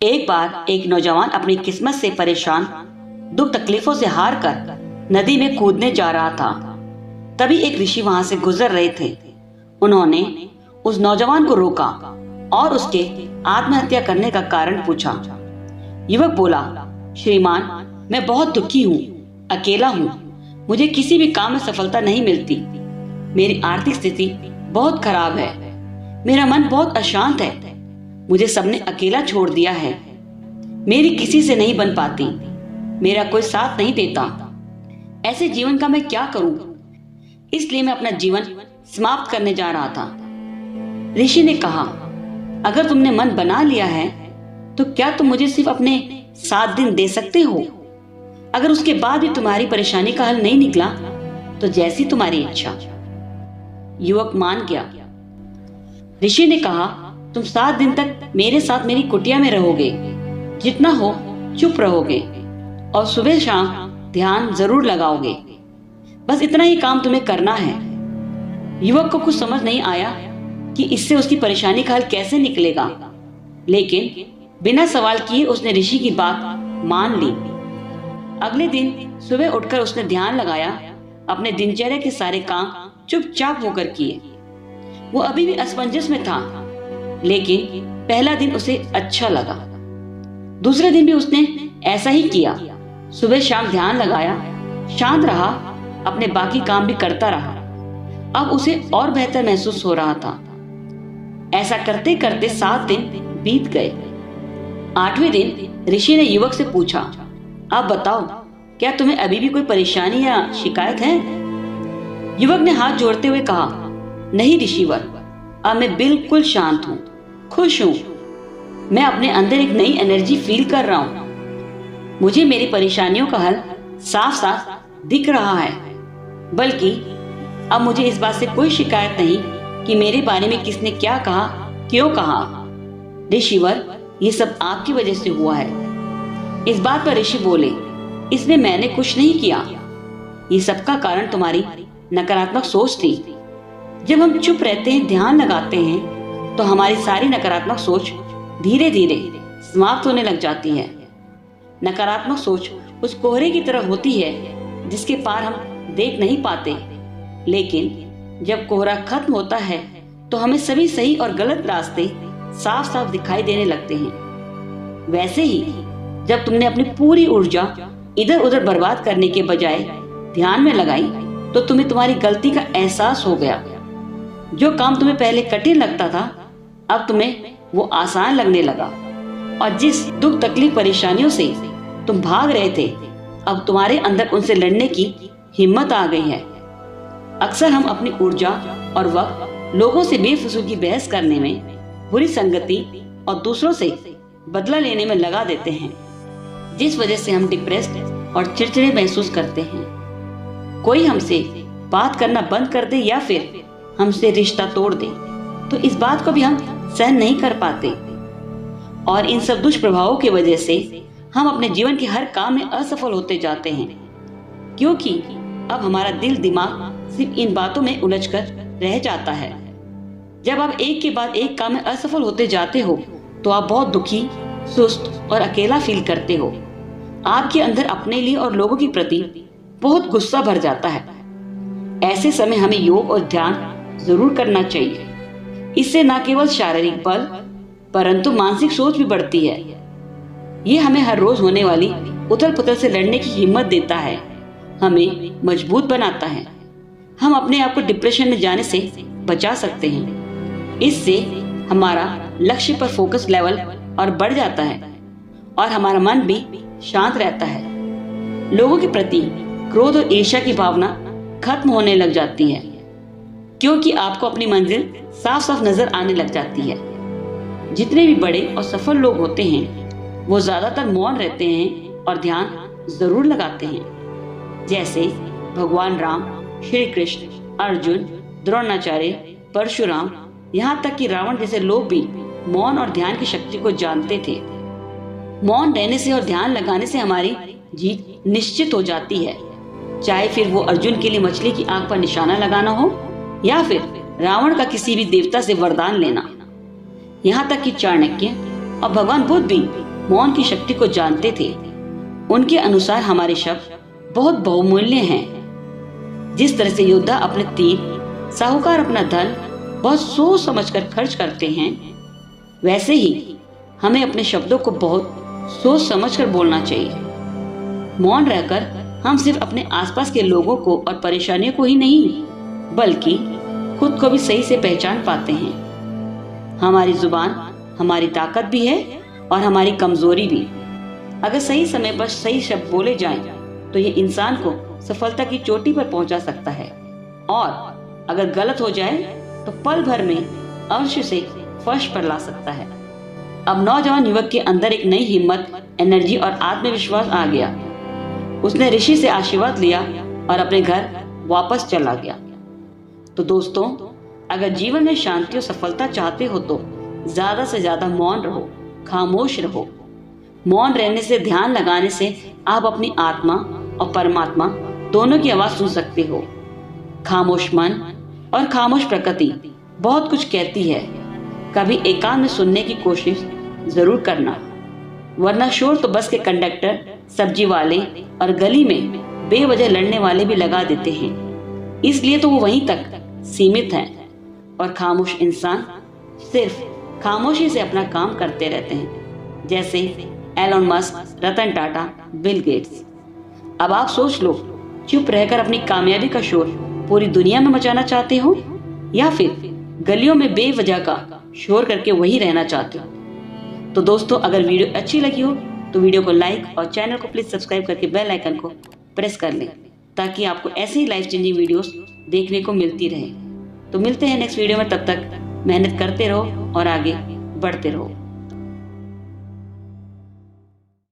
एक बार एक नौजवान अपनी किस्मत से परेशान दुख तकलीफों से हार कर नदी में कूदने जा रहा था। तभी एक ऋषि वहां से गुजर रहे थे। उन्होंने उस नौजवान को रोका और उसके आत्महत्या करने का कारण पूछा। युवक बोला, श्रीमान, मैं बहुत दुखी हूँ, अकेला हूँ, मुझे किसी भी काम में सफलता नहीं मिलती, मेरी आर्थिक स्थिति बहुत खराब है, मेरा मन बहुत अशांत है, मुझे सबने अकेला छोड़ दिया है, मेरी किसी से नहीं बन पाती, मेरा कोई साथ नहीं देता, ऐसे जीवन का मैं क्या करूं? इसलिए मैं अपना जीवन समाप्त करने जा रहा था। ऋषि ने कहा, अगर तुमने मन बना लिया है तो क्या तुम मुझे सिर्फ अपने 7 दिन दे सकते हो? अगर उसके बाद भी तुम्हारी परेशानी का हल नहीं निकला तो जैसी तुम्हारी इच्छा। युवक मान गया। ऋषि ने कहा, तुम 7 दिन तक मेरे साथ मेरी कुटिया में रहोगे, जितना हो चुप रहोगे और सुबह शाम ध्यान जरूर लगाओगे। बस इतना ही काम तुम्हें करना है। युवक को कुछ समझ नहीं आया कि इससे उसकी परेशानी का हल कैसे निकलेगा, लेकिन बिना सवाल किए उसने ऋषि की बात मान ली। अगले दिन सुबह उठकर उसने ध्यान लगाया, अपने दिनचर्या के सारे काम चुपचाप होकर किए। वो अभी भी असमंजस में था, लेकिन पहला दिन उसे अच्छा लगा। दूसरे दिन भी उसने ऐसा ही किया, सुबह शाम ध्यान लगाया, शांत रहा, अपने बाकी काम भी करता रहा। अब उसे और बेहतर महसूस हो रहा था। ऐसा करते करते 7 दिन बीत गए। 8वें दिन ऋषि ने युवक से पूछा, अब बताओ, क्या तुम्हें अभी भी कोई परेशानी या शिकायत है? युवक ने हाथ जोड़ते हुए कहा, नहीं ऋषिवर, अब मैं बिल्कुल शांत हूँ, खुश हूँ, मैं अपने अंदर एक नई एनर्जी फील कर रहा हूँ। मुझे मेरी परेशानियों का हल साफ साफ दिख रहा है, बल्कि अब मुझे इस बात से कोई शिकायत नहीं कि मेरे बारे में किसने क्या कहा, क्यों कहा। ऋषिवर, ये सब आपकी वजह से हुआ है। इस बात पर ऋषि बोले, इसमें मैंने कुछ नहीं किया, ये सबका कारण तुम्हारी नकारात्मक सोच थी। जब हम चुप रहते हैं, ध्यान लगाते हैं, तो हमारी सारी नकारात्मक सोच धीरे धीरे समाप्त होने लग जाती है। नकारात्मक सोच उस कोहरे की तरह होती है जिसके पार हम देख नहीं पाते, लेकिन जब कोहरा खत्म होता है तो हमें सभी सही और गलत रास्ते साफ साफ दिखाई देने लगते हैं। वैसे ही जब तुमने अपनी पूरी ऊर्जा इधर उधर बर्बाद करने के बजाय ध्यान में लगाई तो तुम्हें तुम्हारी गलती का एहसास हो गया। जो काम तुम्हें पहले कठिन लगता था, अब तुम्हें वो आसान लगने लगा, और जिस दुख तकलीफ परेशानियों से तुम भाग रहे थे, अब तुम्हारे अंदर उनसे लड़ने की हिम्मत आ गई है। अक्सर हम अपनी ऊर्जा और वक्त लोगों से बेफिजूल की बहस करने में, बुरी संगति और दूसरों से बदला लेने में लगा देते हैं, जिस वजह से हम डिप्रेस्ड और चिड़चिड़े महसूस करते हैं। कोई हमसे बात करना बंद कर दे या फिर हमसे रिश्ता तोड़ दे तो इस बात को भी हम सहन नहीं कर पाते, और इन सब दुष्प्रभावों की वजह से हम अपने जीवन के हर काम में असफल होते जाते हैं, क्योंकि अब हमारा दिल दिमाग सिर्फ इन बातों में उलझकर रह जाता है। जब आप एक के बाद एक काम में असफल होते जाते हो तो आप बहुत दुखी, सुस्त और अकेला फील करते हो। आपके अंदर अपने लिए और लोगों के प्रति बहुत गुस्सा भर जाता है। ऐसे समय हमें योग और ध्यान जरूर करना चाहिए। इससे न केवल शारीरिक बल परंतु मानसिक सोच भी बढ़ती है। ये हमें हर रोज होने वाली उथल पुथल से लड़ने की हिम्मत देता है, हमें मजबूत बनाता है। हम अपने आप को डिप्रेशन में जाने से बचा सकते हैं। इससे हमारा लक्ष्य पर फोकस लेवल और बढ़ जाता है और हमारा मन भी शांत रहता है। लोगों के प्रति क्रोध और ईर्ष्या की भावना खत्म होने लग जाती है, क्योंकि आपको अपनी मंजिल साफ साफ नजर आने लग जाती है। जितने भी बड़े और सफल लोग होते हैं वो ज्यादातर मौन रहते हैं और ध्यान जरूर लगाते हैं। जैसे भगवान राम, श्री कृष्ण, अर्जुन, द्रोणाचार्य, परशुराम, यहाँ तक कि रावण जैसे लोग भी मौन और ध्यान की शक्ति को जानते थे। मौन रहने से और ध्यान लगाने से हमारी जीत निश्चित हो जाती है, चाहे फिर वो अर्जुन के लिए मछली की आंख पर निशाना लगाना हो या फिर रावण का किसी भी देवता से वरदान लेना। यहाँ तक कि चाणक्य, और भगवान बुद्ध भी मौन की शक्ति को जानते थे। उनके अनुसार हमारे शब्द बहुत बहुमूल्य हैं। जिस तरह से योद्धा अपने तीर, साहूकार अपना धन बहुत सोच समझकर खर्च करते हैं, वैसे ही हमें अपने शब्दों को बहुत सोच समझकर बोलना चाहिए। मौन रहकर हम सिर्फ अपने आसपास के लोगों को और परेशानियों को ही नहीं, बल्कि खुद को भी सही से पहचान पाते हैं। हमारी जुबान हमारी ताकत भी है और हमारी कमजोरी भी। अगर सही समय पर सही शब्द बोले जाएं, तो ये इंसान को सफलता की चोटी पर पहुंचा सकता है, और अगर गलत हो जाए तो पल भर में अर्श से फर्श पर ला सकता है। अब नौजवान युवक के अंदर एक नई हिम्मत, एनर्जी और आत्मविश्वास आ गया। उसने ऋषि से आशीर्वाद लिया और अपने घर वापस चला गया। तो दोस्तों, अगर जीवन में शांति और सफलता चाहते हो तो ज्यादा से ज्यादा मौन रहो, खामोश रहो। मौन रहने से, ध्यान लगाने से आप अपनी आत्मा और परमात्मा दोनों की आवाज सुन सकते हो। खामोश मन और खामोश प्रकृति बहुत कुछ कहती है। कभी एकांत में सुनने की कोशिश जरूर करना, वरना शोर तो बस के कंडक्टर, सब्जी वाले और गली में बेवजह लड़ने वाले भी लगा देते हैं। इसलिए तो वो वहीं तक सीमित है, और खामोश इंसान सिर्फ खामोशी से अपना काम करते रहते हैं, जैसे Elon Musk, Ratan Tata, Bill Gates. अब आप सोच लो, चुप रहकर अपनी कामयाबी का शोर पूरी दुनिया में मचाना चाहते हो, या फिर गलियों में बेवजह का शोर करके वही रहना चाहते हो? तो दोस्तों, अगर वीडियो अच्छी लगी हो तो वीडियो को लाइक और चैनल को प्लीज सब्सक्राइब करके बेल आइकन को प्रेस कर लें, ताकि आपको ऐसे ही लाइफ चेंजिंग वीडियोस देखने को मिलती रहे। तो मिलते हैं नेक्स्ट वीडियो में। तब तक मेहनत करते रहो और आगे बढ़ते रहो।